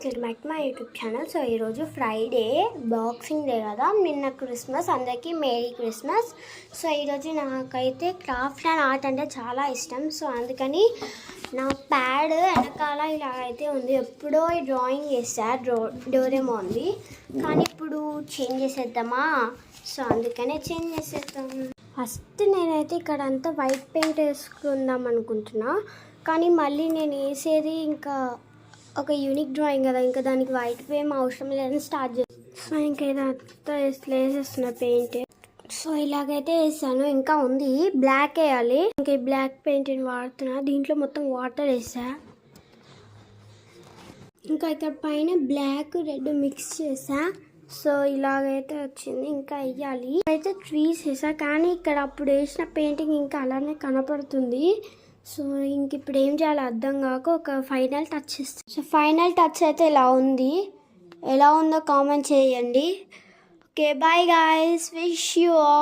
Welcome back to my YouTube channel. So ఈరోజు Friday, boxing day కదా, నిన్న Christmas, అందరికీ మేరీ క్రిస్మస్. సో ఈరోజు నాకైతే క్రాఫ్ట్ అండ్ ఆర్ట్ అంటే చాలా ఇష్టం. సో అందుకని నా ప్యాడ్ వెనకాల ఇలా అయితే ఉంది. ఎప్పుడో ఈ డ్రాయింగ్ చేశారు, డోరేమోన్ది, కానీ ఇప్పుడు చేంజ్ చేసేద్దామా? సో అందుకనే చేంజ్ చేసేద్దాం. ఫస్ట్ నేనైతే ఇక్కడ అంతా వైట్ పెయింట్ వేసుకుందాం అనుకుంటున్నా, కానీ మళ్ళీ నేను వేసేది ఇంకా ఒక యూనిక్ డ్రాయింగ్ కదా, ఇంకా దానికి వైట్ ఏం అవసరం లేదని స్టార్ట్ చేస్తాను. సో ఇంకా ఇదంతా వేసేస్తున్నా పెయింట్. సో ఇలాగైతే వేసాను, ఇంకా ఉంది బ్లాక్ వేయాలి. ఇంకా ఈ బ్లాక్ పెయింట్ వాడుతున్నా, దీంట్లో మొత్తం వాటర్ వేసా. ఇంకా ఇక్కడ పైన బ్లాక్ రెడ్ మిక్స్ చేసా. సో ఇలాగైతే వచ్చింది, ఇంకా వేయాలి. అయితే ట్రీస్ వేసా, కానీ ఇక్కడ అప్పుడు వేసిన పెయింటింగ్ ఇంకా అలానే కనపడుతుంది. సో ఇంక ఇప్పుడు ఏం చేయాలో అర్థం కాక ఒక ఫైనల్ టచ్ ఇస్తాను. సో ఫైనల్ టచ్ అయితే ఇలా ఉంది. ఎలా ఉందో కామెంట్ చేయండి. Okay, bye guys, wish you all.